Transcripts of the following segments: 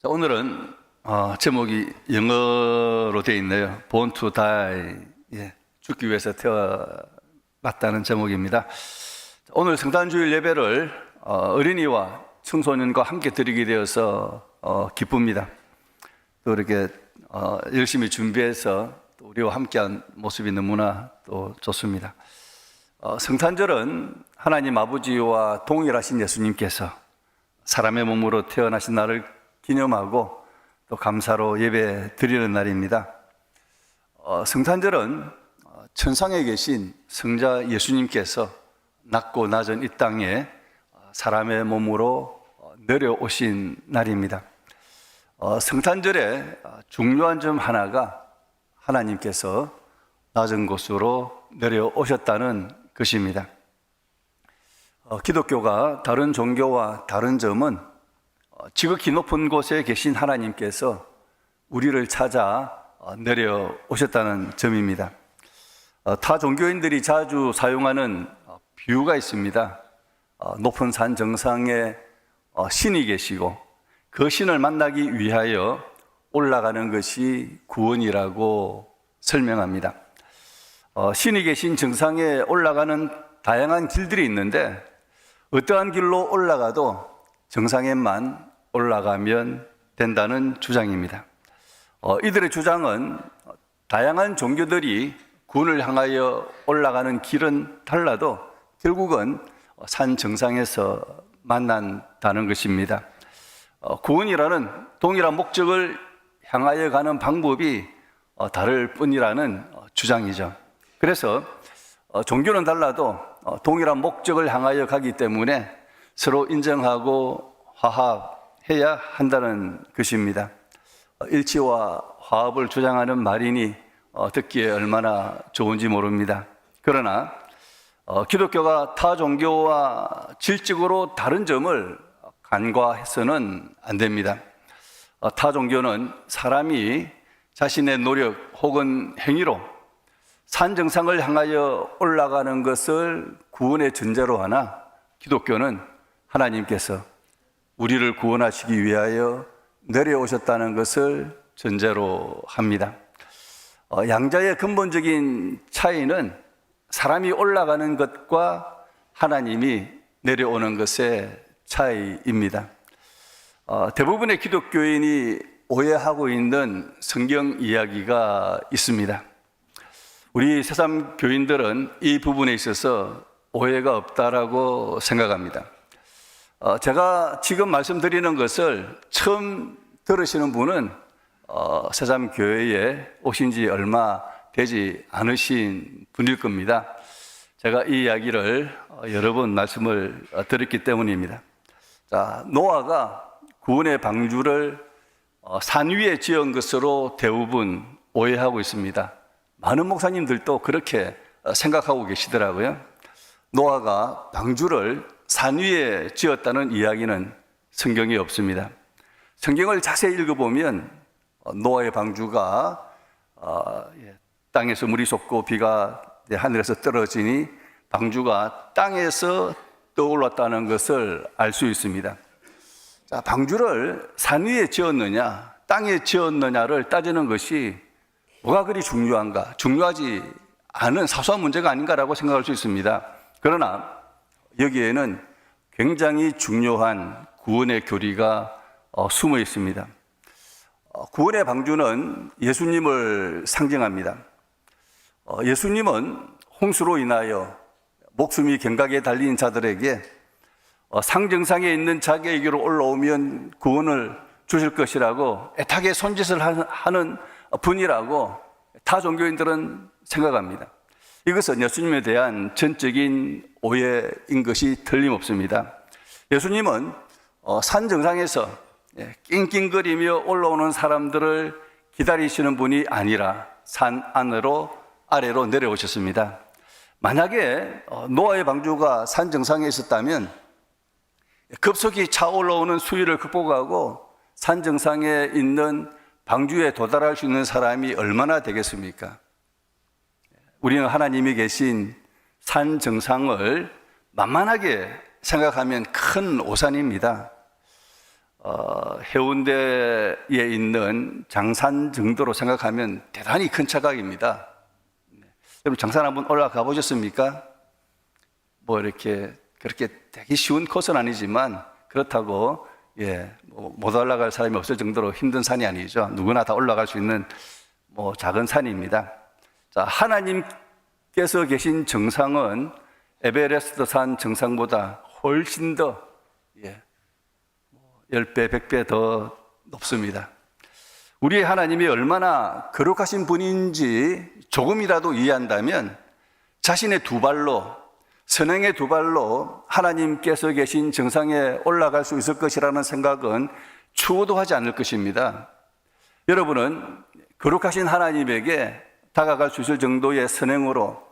오늘은 제목이 영어로 되어 있네요. Born to die. 죽기 위해서 태어났다는 제목입니다. 오늘 성탄주일 예배를 어린이와 청소년과 함께 드리게 되어서 기쁩니다. 또 이렇게 열심히 준비해서 또 우리와 함께한 모습이 너무나 또 좋습니다. 성탄절은 하나님 아버지와 동일하신 예수님께서 사람의 몸으로 태어나신 날을 기념하고 또 감사로 예배 드리는 날입니다. 성탄절은 천상에 계신 성자 예수님께서 낮고 낮은 이 땅에 사람의 몸으로 내려오신 날입니다. 성탄절의 중요한 점 하나가 하나님께서 낮은 곳으로 내려오셨다는 것입니다. 기독교가 다른 종교와 다른 점은 지극히 높은 곳에 계신 하나님께서 우리를 찾아 내려오셨다는 점입니다. 타 종교인들이 자주 사용하는 비유가 있습니다. 높은 산 정상에 신이 계시고 그 신을 만나기 위하여 올라가는 것이 구원이라고 설명합니다. 신이 계신 정상에 올라가는 다양한 길들이 있는데 어떠한 길로 올라가도 정상에만 올라가면 된다는 주장입니다. 이들의 주장은 다양한 종교들이 구원을 향하여 올라가는 길은 달라도 결국은 산 정상에서 만난다는 것입니다. 구원이라는 동일한 목적을 향하여 가는 방법이 다를 뿐이라는 주장이죠. 그래서 종교는 달라도 동일한 목적을 향하여 가기 때문에 서로 인정하고 화합해야 한다는 것입니다. 일치와 화합을 주장하는 말이니 듣기에 얼마나 좋은지 모릅니다. 그러나 기독교가 타 종교와 질적으로 다른 점을 간과해서는 안 됩니다. 타 종교는 사람이 자신의 노력 혹은 행위로 산 정상을 향하여 올라가는 것을 구원의 전제로 하나 기독교는 하나님께서 우리를 구원하시기 위하여 내려오셨다는 것을 전제로 합니다. 양자의 근본적인 차이는 사람이 올라가는 것과 하나님이 내려오는 것의 차이입니다. 대부분의 기독교인이 오해하고 있는 성경 이야기가 있습니다. 우리 새삼 교인들은 이 부분에 있어서 오해가 없다라고 생각합니다. 제가 지금 말씀드리는 것을 처음 들으시는 분은 새삼 교회에 오신 지 얼마 되지 않으신 분일 겁니다. 제가 이 이야기를 여러 번 말씀을 드렸기 때문입니다. 자, 노아가 구원의 방주를 산 위에 지은 것으로 대부분 오해하고 있습니다. 많은 목사님들도 그렇게 생각하고 계시더라고요. 노아가 방주를 산 위에 지었다는 이야기는 성경에 없습니다. 성경을 자세히 읽어보면 노아의 방주가 땅에서 물이 솟고 비가 하늘에서 떨어지니 방주가 땅에서 떠올랐다는 것을 알 수 있습니다. 자, 방주를 산 위에 지었느냐 땅에 지었느냐를 따지는 것이 뭐가 그리 중요한가? 중요하지 않은 사소한 문제가 아닌가라고 생각할 수 있습니다. 그러나 여기에는 굉장히 중요한 구원의 교리가 숨어 있습니다. 구원의 방주는 예수님을 상징합니다. 예수님은 홍수로 인하여 목숨이 갱각에 달린 자들에게 상정상에 있는 자기에게로 올라오면 구원을 주실 것이라고 애타게 손짓을 하는 분이라고 타 종교인들은 생각합니다. 이것은 예수님에 대한 전적인 오해인 것이 틀림없습니다. 예수님은 산 정상에서 낑낑거리며 올라오는 사람들을 기다리시는 분이 아니라 산 안으로 아래로 내려오셨습니다. 만약에 노아의 방주가 산 정상에 있었다면 급속히 차올라오는 수위를 극복하고 산 정상에 있는 방주에 도달할 수 있는 사람이 얼마나 되겠습니까? 우리는 하나님이 계신 산 정상을 만만하게 생각하면 큰 오산입니다. 해운대에 있는 장산 정도로 생각하면 대단히 큰 차각입니다. 여러분 장산 한번 올라가 보셨습니까? 뭐 이렇게 그렇게 되게 쉬운 코스는 아니지만 그렇다고 못 올라갈 사람이 없을 정도로 힘든 산이 아니죠. 누구나 다 올라갈 수 있는 작은 산입니다. 자, 하나님께서 계신 정상은 에베레스트 산 정상보다 훨씬 더 10배, 100배 더 높습니다. 우리의 하나님이 얼마나 거룩하신 분인지 조금이라도 이해한다면 자신의 두 발로, 선행의 두 발로 하나님께서 계신 정상에 올라갈 수 있을 것이라는 생각은 추호도 하지 않을 것입니다. 여러분은 거룩하신 하나님에게 다가갈 수 있을 정도의 선행으로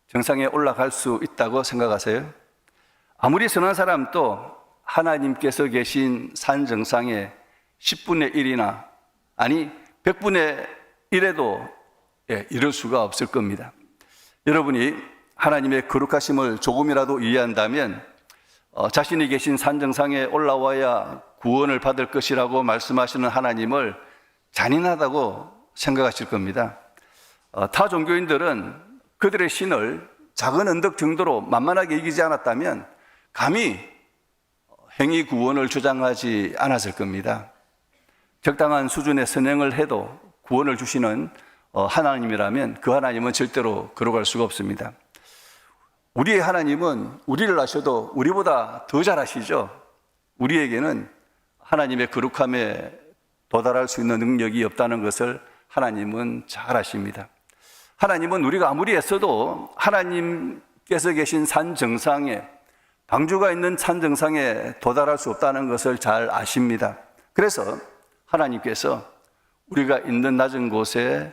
정상에 올라갈 수 있다고 생각하세요? 아무리 선한 사람도 하나님께서 계신 산 정상에 10분의 1이나 아니 100분의 1에도 이룰 수가 없을 겁니다. 여러분이 하나님의 거룩하심을 조금이라도 이해한다면 자신이 계신 산 정상에 올라와야 구원을 받을 것이라고 말씀하시는 하나님을 잔인하다고 생각하실 겁니다. 타 종교인들은 그들의 신을 작은 언덕 정도로 만만하게 여기지 않았다면 감히 행위 구원을 주장하지 않았을 겁니다. 적당한 수준의 선행을 해도 구원을 주시는 하나님이라면 그 하나님은 절대로 거룩할 수가 없습니다. 우리의 하나님은 우리를 아셔도 우리보다 더 잘 아시죠. 우리에게는 하나님의 거룩함에 도달할 수 있는 능력이 없다는 것을 하나님은 잘 아십니다. 하나님은 우리가 아무리 애써도 하나님께서 계신 산 정상에, 방주가 있는 산 정상에 도달할 수 없다는 것을 잘 아십니다. 그래서 하나님께서 우리가 있는 낮은 곳에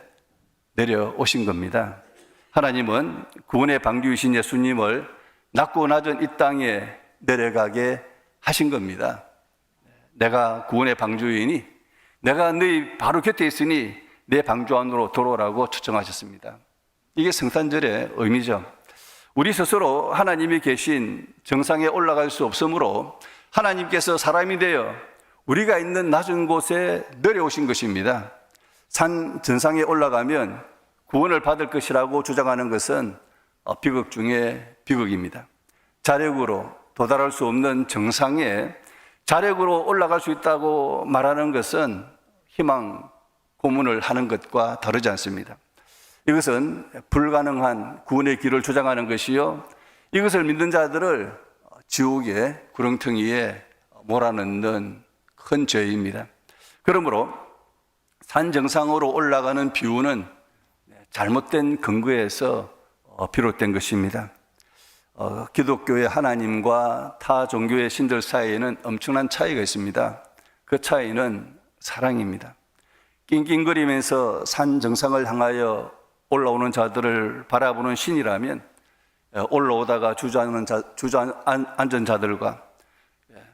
내려오신 겁니다. 하나님은 구원의 방주이신 예수님을 낮고 낮은 이 땅에 내려가게 하신 겁니다. 내가 구원의 방주이니 내가 너희 바로 곁에 있으니 내 방주 안으로 들어오라고 초청하셨습니다. 이게 성탄절의 의미죠. 우리 스스로 하나님이 계신 정상에 올라갈 수 없으므로 하나님께서 사람이 되어 우리가 있는 낮은 곳에 내려오신 것입니다. 산 정상에 올라가면 구원을 받을 것이라고 주장하는 것은 비극 중에 비극입니다. 자력으로 도달할 수 없는 정상에 자력으로 올라갈 수 있다고 말하는 것은 희망 고문을 하는 것과 다르지 않습니다. 이것은 불가능한 구원의 길을 주장하는 것이요, 이것을 믿는 자들을 지옥의 구렁텅이에 몰아넣는 큰 죄입니다. 그러므로 산 정상으로 올라가는 비유는 잘못된 근거에서 비롯된 것입니다. 기독교의 하나님과 타 종교의 신들 사이에는 엄청난 차이가 있습니다. 그 차이는 사랑입니다. 낑낑거리면서 산 정상을 향하여 올라오는 자들을 바라보는 신이라면 올라오다가 주저앉은 자들과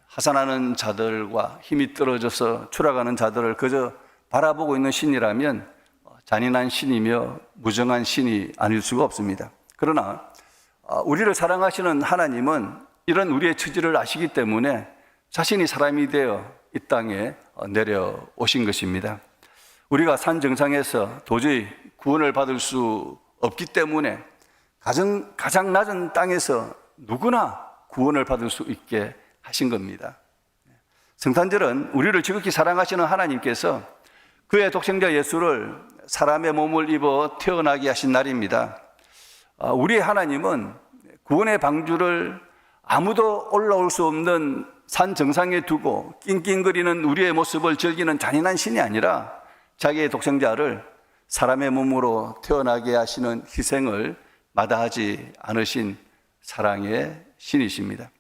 하산하는 자들과 힘이 떨어져서 추락하는 자들을 그저 바라보고 있는 신이라면 잔인한 신이며 무정한 신이 아닐 수가 없습니다. 그러나 우리를 사랑하시는 하나님은 이런 우리의 처지를 아시기 때문에 자신이 사람이 되어 이 땅에 내려오신 것입니다. 우리가 산 정상에서 도저히 구원을 받을 수 없기 때문에 가장 낮은 땅에서 누구나 구원을 받을 수 있게 하신 겁니다. 성탄절은 우리를 지극히 사랑하시는 하나님께서 그의 독생자 예수를 사람의 몸을 입어 태어나게 하신 날입니다. 우리의 하나님은 구원의 방주를 아무도 올라올 수 없는 산 정상에 두고 낑낑거리는 우리의 모습을 즐기는 잔인한 신이 아니라 자기의 독생자를 사람의 몸으로 태어나게 하시는 희생을 마다하지 않으신 사랑의 신이십니다.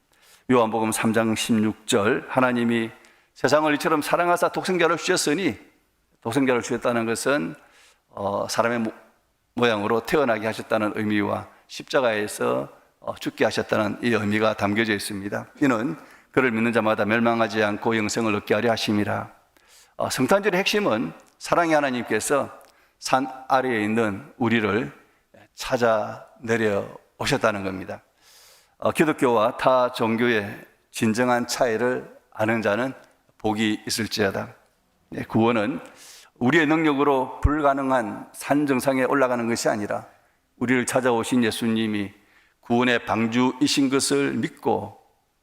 요한복음 3장 16절, 하나님이 세상을 이처럼 사랑하사 독생자를 주셨으니, 독생자를 주셨다는 것은 사람의 모양으로 태어나게 하셨다는 의미와 십자가에서 죽게 하셨다는 이 의미가 담겨져 있습니다. 이는 그를 믿는 자마다 멸망하지 않고 영생을 얻게 하려 하심이라. 성탄절의 핵심은 사랑의 하나님께서 산 아래에 있는 우리를 찾아 내려오셨다는 겁니다. 기독교와 타 종교의 진정한 차이를 아는 자는 복이 있을지어다. 구원은 우리의 능력으로 불가능한 산 정상에 올라가는 것이 아니라 우리를 찾아오신 예수님이 구원의 방주이신 것을 믿고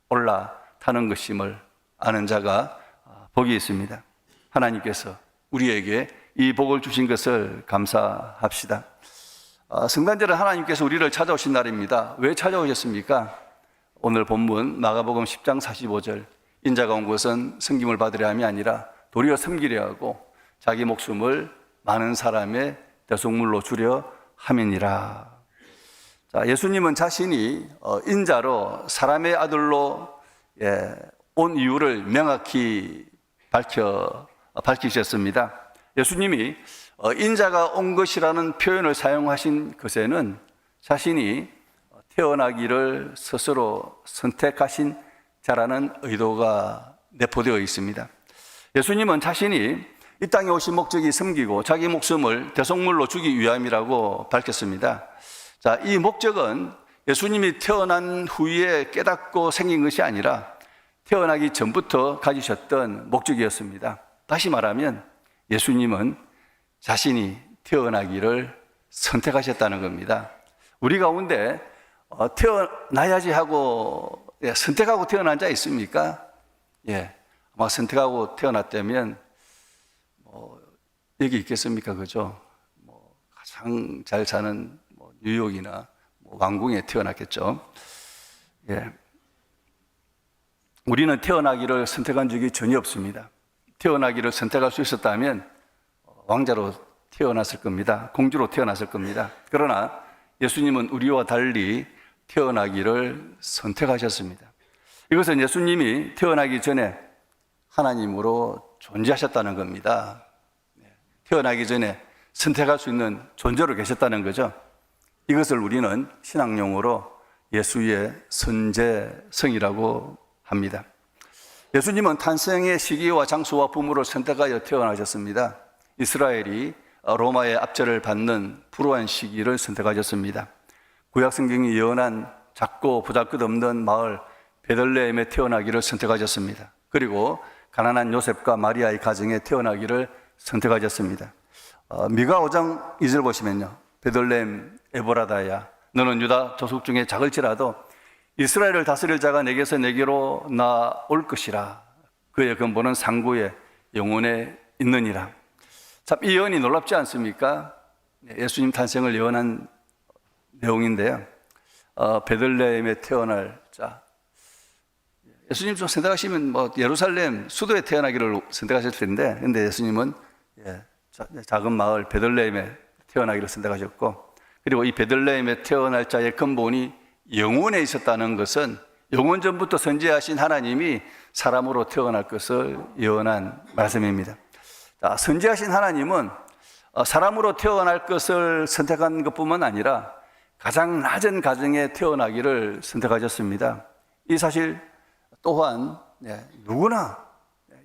올라타는 것임을 아는 자가 복이 있습니다. 하나님께서 우리에게 이 복을 주신 것을 감사합시다. 성탄절은 하나님께서 우리를 찾아오신 날입니다. 왜 찾아오셨습니까? 오늘 본문 마가복음 10장 45절, 인자가 온 것은 섬김을 받으려 함이 아니라 도리어 섬기려 하고 자기 목숨을 많은 사람의 대속물로 주려 함이니라. 자, 예수님은 자신이 인자로 사람의 아들로 온 이유를 명확히 밝히셨습니다. 예수님이 인자가 온 것이라는 표현을 사용하신 것에는 자신이 태어나기를 스스로 선택하신 자라는 의도가 내포되어 있습니다. 예수님은 자신이 이 땅에 오신 목적이 섬기고 자기 목숨을 대속물로 주기 위함이라고 밝혔습니다. 자, 이 목적은 예수님이 태어난 후에 깨닫고 생긴 것이 아니라 태어나기 전부터 가지셨던 목적이었습니다. 다시 말하면 예수님은 자신이 태어나기를 선택하셨다는 겁니다. 우리 가운데 태어나야지 하고 선택하고 태어난 자 있습니까? 아마 선택하고 태어났다면 여기 있겠습니까? 그죠? 가장 잘 사는 뉴욕이나 왕궁에 태어났겠죠. 우리는 태어나기를 선택한 적이 전혀 없습니다. 태어나기를 선택할 수 있었다면 왕자로 태어났을 겁니다. 공주로 태어났을 겁니다. 그러나 예수님은 우리와 달리 태어나기를 선택하셨습니다. 이것은 예수님이 태어나기 전에 하나님으로 존재하셨다는 겁니다. 태어나기 전에 선택할 수 있는 존재로 계셨다는 거죠. 이것을 우리는 신앙용어로 예수의 선재성이라고 합니다. 예수님은 탄생의 시기와 장소와 부모를 선택하여 태어나셨습니다. 이스라엘이 로마의 압제를 받는 불우한 시기를 선택하셨습니다. 구약 성경이 예언한 작고 보잘것없는 마을 베들레헴에 태어나기를 선택하셨습니다. 그리고 가난한 요셉과 마리아의 가정에 태어나기를 선택하셨습니다. 미가 5장 2절 보시면요, 베들레헴 에보라다야, 너는 유다 조속 중에 작을지라도 이스라엘을 다스릴 자가 내게서 내게로 나올 것이라. 그의 근본은 상구의 영혼에 있느니라. 참, 이 예언이 놀랍지 않습니까? 예수님 탄생을 예언한 내용인데요. 베들레헴에 태어날 자. 예수님 좀 선택하시면 예루살렘 수도에 태어나기를 선택하실 텐데, 근데 예수님은 작은 마을 베들레헴에 태어나기를 선택하셨고, 그리고 이 베들레헴에 태어날 자의 근본이 영혼에 있었다는 것은 영원 전부터 선지하신 하나님이 사람으로 태어날 것을 예언한 말씀입니다. 자, 선지하신 하나님은 사람으로 태어날 것을 선택한 것뿐만 아니라 가장 낮은 가정에 태어나기를 선택하셨습니다. 이 사실 또한 누구나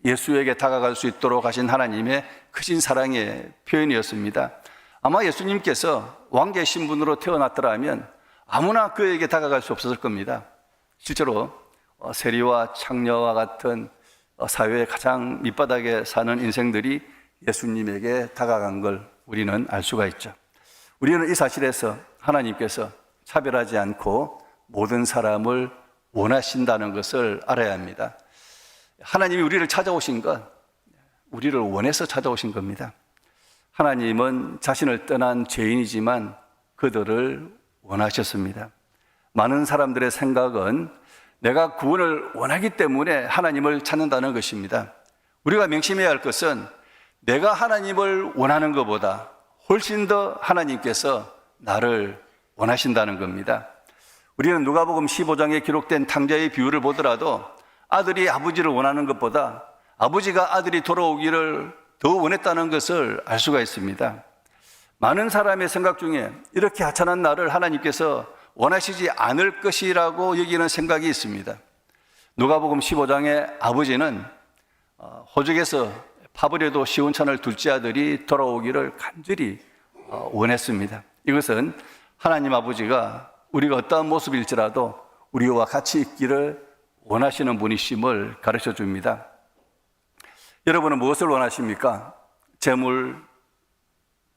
예수에게 다가갈 수 있도록 하신 하나님의 크신 사랑의 표현이었습니다. 아마 예수님께서 왕계 신분으로 태어났더라면 아무나 그에게 다가갈 수 없었을 겁니다. 실제로 세리와 창녀와 같은 사회의 가장 밑바닥에 사는 인생들이 예수님에게 다가간 걸 우리는 알 수가 있죠. 우리는 이 사실에서 하나님께서 차별하지 않고 모든 사람을 원하신다는 것을 알아야 합니다. 하나님이 우리를 찾아오신 것, 우리를 원해서 찾아오신 겁니다. 하나님은 자신을 떠난 죄인이지만 그들을 원하셨습니다. 많은 사람들의 생각은 내가 구원을 원하기 때문에 하나님을 찾는다는 것입니다. 우리가 명심해야 할 것은 내가 하나님을 원하는 것보다 훨씬 더 하나님께서 나를 원하신다는 겁니다. 우리는 누가복음 15장에 기록된 탕자의 비유를 보더라도 아들이 아버지를 원하는 것보다 아버지가 아들이 돌아오기를 더 원했다는 것을 알 수가 있습니다. 많은 사람의 생각 중에 이렇게 하찮은 나를 하나님께서 원하시지 않을 것이라고 여기는 생각이 있습니다. 누가복음 15장의 아버지는 호적에서 파브레도 시온산을 둘째 아들이 돌아오기를 간절히 원했습니다. 이것은 하나님 아버지가 우리가 어떠한 모습일지라도 우리와 같이 있기를 원하시는 분이심을 가르쳐 줍니다. 여러분은 무엇을 원하십니까? 재물,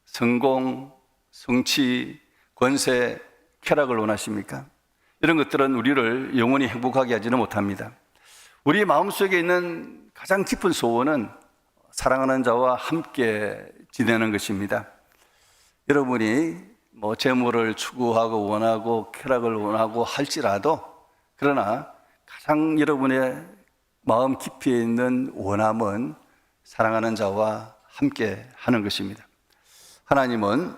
성공, 성취, 권세, 쾌락을 원하십니까? 이런 것들은 우리를 영원히 행복하게 하지는 못합니다. 우리 마음속에 있는 가장 깊은 소원은 사랑하는 자와 함께 지내는 것입니다. 여러분이 재물을 추구하고 원하고 쾌락을 원하고 할지라도, 그러나 가장 여러분의 마음 깊이에 있는 원함은 사랑하는 자와 함께 하는 것입니다. 하나님은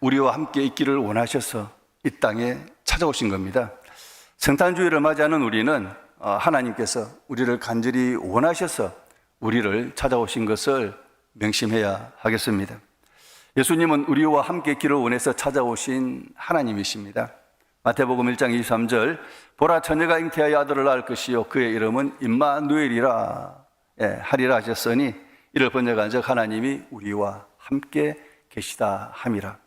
우리와 함께 있기를 원하셔서 이 땅에 찾아오신 겁니다. 성탄주의를 맞이하는 우리는 하나님께서 우리를 간절히 원하셔서 우리를 찾아오신 것을 명심해야 하겠습니다. 예수님은 우리와 함께 있기를 원해서 찾아오신 하나님이십니다. 마태복음 1장 23절, 보라 처녀가 잉태하여 아들을 낳을 것이요 그의 이름은 임마누엘이라 하리라 하셨으니, 이를 번역한즉 하나님이 우리와 함께 계시다 함이라.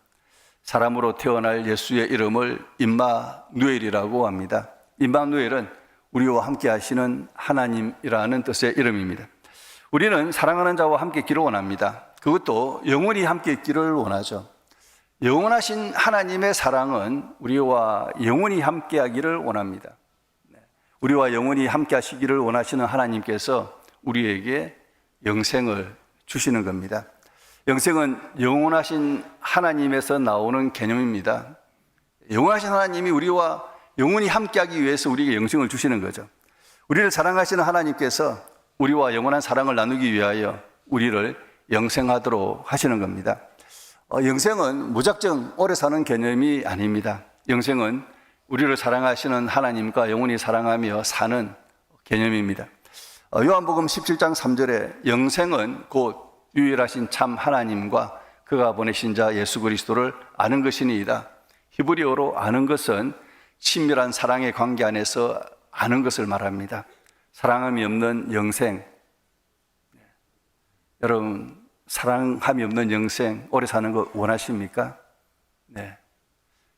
사람으로 태어날 예수의 이름을 임마누엘이라고 합니다. 임마누엘은 우리와 함께 하시는 하나님이라는 뜻의 이름입니다. 우리는 사랑하는 자와 함께 있기를 원합니다. 그것도 영원히 함께 있기를 원하죠. 영원하신 하나님의 사랑은 우리와 영원히 함께 하기를 원합니다. 우리와 영원히 함께 하시기를 원하시는 하나님께서 우리에게 영생을 주시는 겁니다. 영생은 영원하신 하나님에서 나오는 개념입니다. 영원하신 하나님이 우리와 영원히 함께하기 위해서 우리에게 영생을 주시는 거죠. 우리를 사랑하시는 하나님께서 우리와 영원한 사랑을 나누기 위하여 우리를 영생하도록 하시는 겁니다. 영생은 무작정 오래 사는 개념이 아닙니다. 영생은 우리를 사랑하시는 하나님과 영원히 사랑하며 사는 개념입니다. 요한복음 17장 3절에 영생은 곧 유일하신 참 하나님과 그가 보내신 자 예수 그리스도를 아는 것이니이다. 히브리어로 아는 것은 친밀한 사랑의 관계 안에서 아는 것을 말합니다. 사랑함이 없는 영생, 여러분 사랑함이 없는 영생, 오래 사는 거 원하십니까? 네.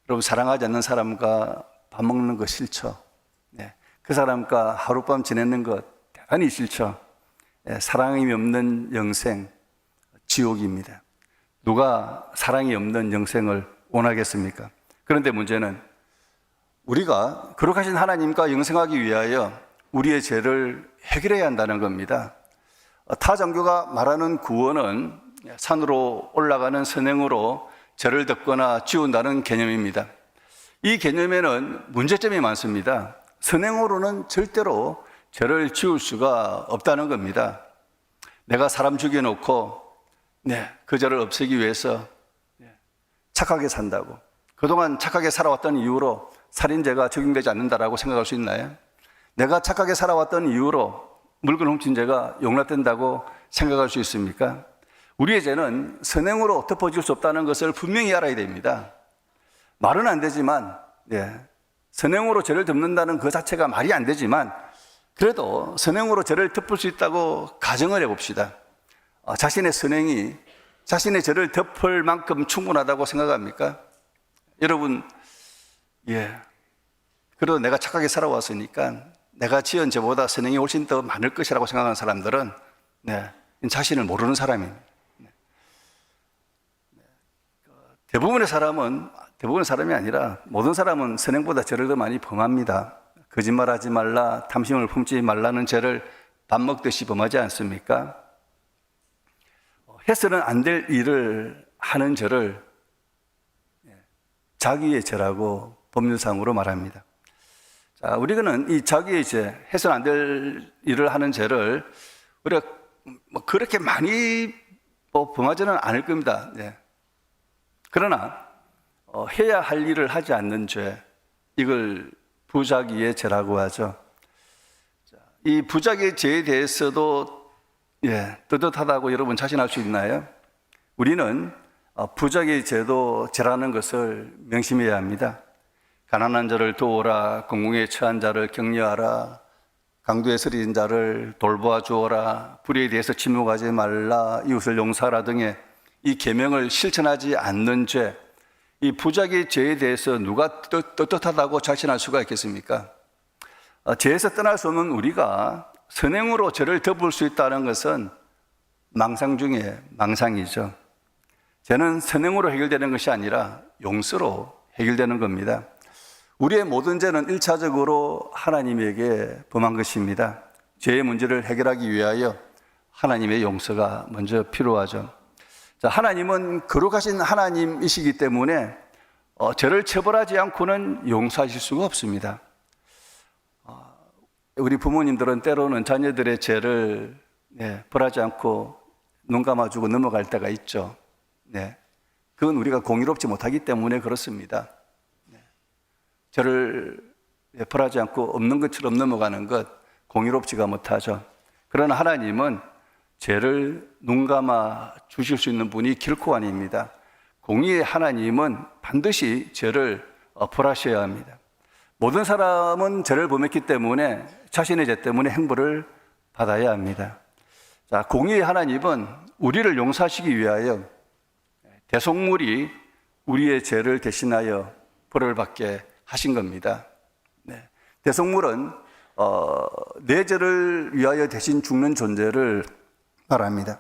여러분 사랑하지 않는 사람과 밥 먹는 거 싫죠? 네. 그 사람과 하룻밤 지내는 것 대단히 싫죠? 네. 사랑이 없는 영생, 지옥입니다. 누가 사랑이 없는 영생을 원하겠습니까? 그런데 문제는 우리가 거룩하신 하나님과 영생하기 위하여 우리의 죄를 해결해야 한다는 겁니다. 타 장교가 말하는 구원은 산으로 올라가는 선행으로 죄를 덮거나 지운다는 개념입니다. 이 개념에는 문제점이 많습니다. 선행으로는 절대로 죄를 지울 수가 없다는 겁니다. 내가 사람 죽여놓고 그 죄를 없애기 위해서 착하게 산다고, 그동안 착하게 살아왔던 이유로 살인죄가 적용되지 않는다라고 생각할 수 있나요? 내가 착하게 살아왔던 이유로 물건 훔친 죄가 용납된다고 생각할 수 있습니까? 우리의 죄는 선행으로 덮어질 수 없다는 것을 분명히 알아야 됩니다. 말은 안 되지만, 선행으로 죄를 덮는다는 그 자체가 말이 안 되지만, 그래도 선행으로 죄를 덮을 수 있다고 가정을 해봅시다. 자신의 선행이 자신의 죄를 덮을 만큼 충분하다고 생각합니까? 여러분, 그래도 내가 착하게 살아왔으니까 내가 지은 죄보다 선행이 훨씬 더 많을 것이라고 생각하는 사람들은 자신을 모르는 사람입니다. 대부분의 사람이 아니라 모든 사람은 선행보다 죄를 더 많이 범합니다. 거짓말하지 말라, 탐심을 품지 말라는 죄를 밥 먹듯이 범하지 않습니까? 해서는 안 될 일을 하는 죄를 자기의 죄라고 법률상으로 말합니다. 자, 우리는 이 자기의 죄, 해서는 안 될 일을 하는 죄를 우리가 그렇게 많이 범하지는 않을 겁니다. 그러나 해야 할 일을 하지 않는 죄, 이걸 부작위의 죄라고 하죠. 이 부작위의 죄에 대해서도 떳떳하다고 여러분 자신할 수 있나요? 우리는 부작위의 죄도 죄라는 것을 명심해야 합니다. 가난한 자를 도우라, 공공에 처한 자를 격려하라, 강도에 쓰러진 자를 돌보아 주어라, 불의에 대해서 침묵하지 말라, 이웃을 용서하라 등의 이 계명을 실천하지 않는 죄, 이 부작위의 죄에 대해서 누가 떳떳하다고 자신할 수가 있겠습니까? 죄에서 떠날 수 없는 우리가 선행으로 죄를 덮을 수 있다는 것은 망상 중에 망상이죠. 죄는 선행으로 해결되는 것이 아니라 용서로 해결되는 겁니다. 우리의 모든 죄는 1차적으로 하나님에게 범한 것입니다. 죄의 문제를 해결하기 위하여 하나님의 용서가 먼저 필요하죠. 자, 하나님은 거룩하신 하나님이시기 때문에 죄를 처벌하지 않고는 용서하실 수가 없습니다. 우리 부모님들은 때로는 자녀들의 죄를 벌하지 않고 눈 감아주고 넘어갈 때가 있죠. 그건 우리가 공의롭지 못하기 때문에 그렇습니다. 죄를 벌하지 않고 없는 것처럼 넘어가는 것 공의롭지가 못하죠. 그러나 하나님은 죄를 눈 감아 주실 수 있는 분이 결코 아닙니다. 공의의 하나님은 반드시 죄를 벌하셔야 합니다. 모든 사람은 죄를 범했기 때문에 자신의 죄 때문에 형벌을 받아야 합니다. 자, 공의의 하나님은 우리를 용서하시기 위하여 대속물이 우리의 죄를 대신하여 벌을 받게 하신 겁니다. 대속물은 내 죄를 위하여 대신 죽는 존재를 말합니다.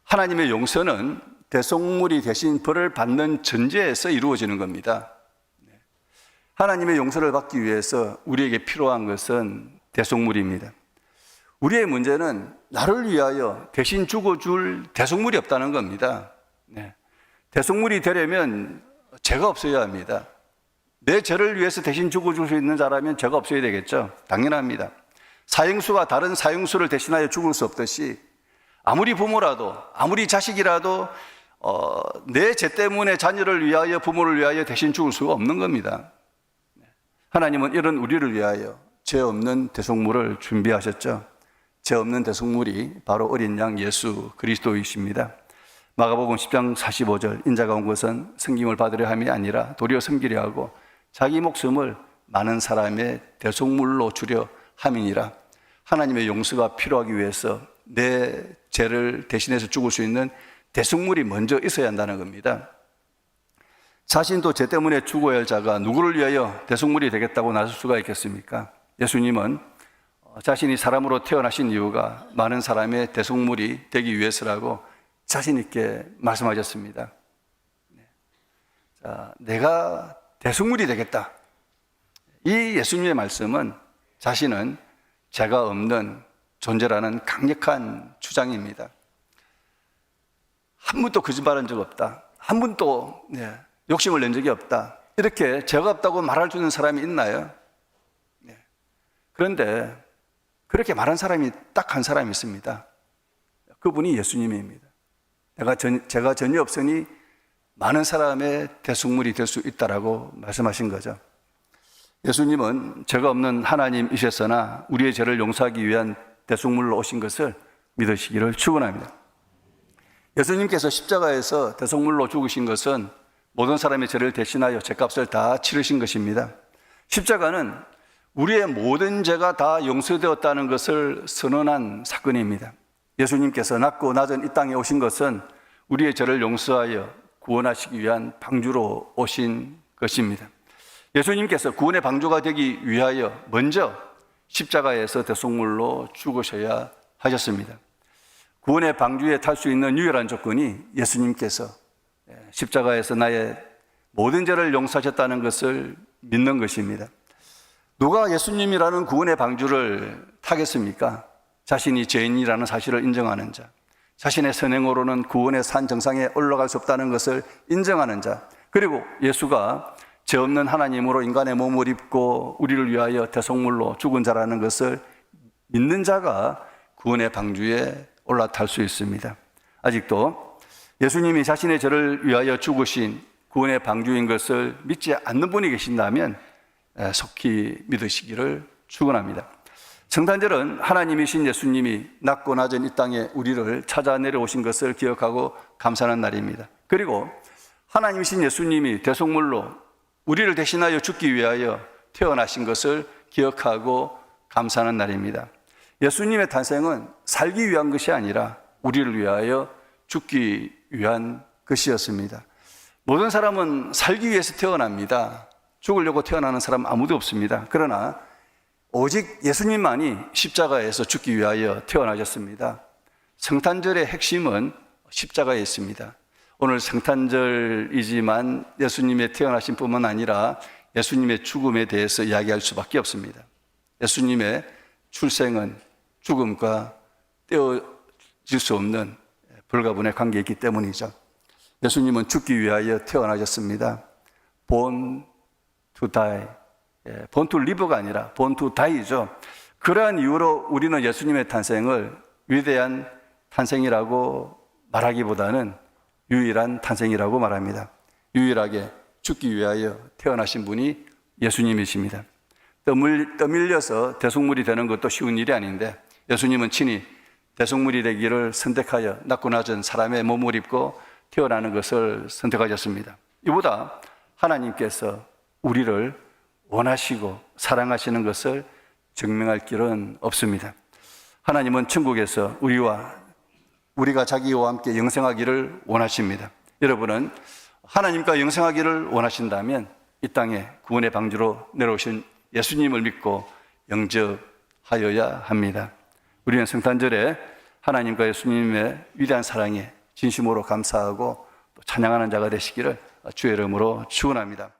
하나님의 용서는 대속물이 대신 벌을 받는 전제에서 이루어지는 겁니다. 하나님의 용서를 받기 위해서 우리에게 필요한 것은 대속물입니다. 우리의 문제는 나를 위하여 대신 죽어줄 대속물이 없다는 겁니다. 대속물이 되려면 죄가 없어야 합니다. 내 죄를 위해서 대신 죽어줄 수 있는 자라면 죄가 없어야 되겠죠. 당연합니다. 사형수가 다른 사형수를 대신하여 죽을 수 없듯이 아무리 부모라도 아무리 자식이라도 내 죄 때문에 자녀를 위하여 부모를 위하여 대신 죽을 수가 없는 겁니다. 하나님은 이런 우리를 위하여 죄 없는 대속물을 준비하셨죠. 죄 없는 대속물이 바로 어린 양 예수 그리스도이십니다. 마가복음 10장 45절 인자가 온 것은 섬김을 받으려 함이 아니라 도리어 섬기려 하고 자기 목숨을 많은 사람의 대속물로 주려 함이니라. 하나님의 용서가 필요하기 위해서 내 죄를 대신해서 죽을 수 있는 대속물이 먼저 있어야 한다는 겁니다. 자신도 죄 때문에 죽어야 할 자가 누구를 위하여 대속물이 되겠다고 나설 수가 있겠습니까? 예수님은 자신이 사람으로 태어나신 이유가 많은 사람의 대속물이 되기 위해서라고 자신 있게 말씀하셨습니다. 자, 내가 대속물이 되겠다. 이 예수님의 말씀은 자신은 죄가 없는 존재라는 강력한 주장입니다. 한 번도 거짓말한 적 없다. 한 번도 욕심을 낸 적이 없다. 이렇게 죄가 없다고 말할 수 있는 사람이 있나요? 그런데 그렇게 말한 사람이 딱 한 사람이 있습니다. 그분이 예수님입니다. 죄가 전혀 없으니 많은 사람의 대속물이 될 수 있다라고 말씀하신 거죠. 예수님은 죄가 없는 하나님이셨으나 우리의 죄를 용서하기 위한 대속물로 오신 것을 믿으시기를 축원합니다. 예수님께서 십자가에서 대속물로 죽으신 것은 모든 사람의 죄를 대신하여 죄값을 다 치르신 것입니다. 십자가는 우리의 모든 죄가 다 용서되었다는 것을 선언한 사건입니다. 예수님께서 낮고 낮은 이 땅에 오신 것은 우리의 죄를 용서하여 구원하시기 위한 방주로 오신 것입니다. 예수님께서 구원의 방주가 되기 위하여 먼저 십자가에서 대속물로 죽으셔야 하셨습니다. 구원의 방주에 탈 수 있는 유일한 조건이 예수님께서 십자가에서 나의 모든 죄를 용서하셨다는 것을 믿는 것입니다. 누가 예수님이라는 구원의 방주를 타겠습니까? 자신이 죄인이라는 사실을 인정하는 자, 자신의 선행으로는 구원의 산 정상에 올라갈 수 없다는 것을 인정하는 자, 그리고 예수가 죄 없는 하나님으로 인간의 몸을 입고 우리를 위하여 대속물로 죽은 자라는 것을 믿는 자가 구원의 방주에 올라탈 수 있습니다. 아직도 예수님이 자신의 죄를 위하여 죽으신 구원의 방주인 것을 믿지 않는 분이 계신다면 속히 믿으시기를 축원합니다. 성탄절은 하나님이신 예수님이 낮고 낮은 이 땅에 우리를 찾아 내려오신 것을 기억하고 감사하는 날입니다. 그리고 하나님이신 예수님이 대속물로 우리를 대신하여 죽기 위하여 태어나신 것을 기억하고 감사하는 날입니다. 예수님의 탄생은 살기 위한 것이 아니라 우리를 위하여 죽기 위한 것이었습니다. 모든 사람은 살기 위해서 태어납니다. 죽으려고 태어나는 사람 아무도 없습니다. 그러나 오직 예수님만이 십자가에서 죽기 위하여 태어나셨습니다. 성탄절의 핵심은 십자가에 있습니다. 오늘 성탄절이지만 예수님의 태어나신 뿐만 아니라 예수님의 죽음에 대해서 이야기할 수밖에 없습니다. 예수님의 출생은 죽음과 떼어질 수 없는 불가분의 관계에 있기 때문이죠. 예수님은 죽기 위하여 태어나셨습니다. Born to die. born to live가 아니라 born to die죠. 그러한 이유로 우리는 예수님의 탄생을 위대한 탄생이라고 말하기보다는 유일한 탄생이라고 말합니다. 유일하게 죽기 위하여 태어나신 분이 예수님이십니다. 떠밀려서 대속물이 되는 것도 쉬운 일이 아닌데 예수님은 친히 대속물이 되기를 선택하여 낮고 낮은 사람의 몸을 입고 태어나는 것을 선택하셨습니다. 이보다 하나님께서 우리를 원하시고 사랑하시는 것을 증명할 길은 없습니다. 하나님은 천국에서 우리가 자기와 함께 영생하기를 원하십니다. 여러분은 하나님과 영생하기를 원하신다면 이 땅에 구원의 방주로 내려오신 예수님을 믿고 영접하여야 합니다. 우리는 성탄절에 하나님과 예수님의 위대한 사랑에 진심으로 감사하고 또 찬양하는 자가 되시기를 주의 이름으로 축원합니다.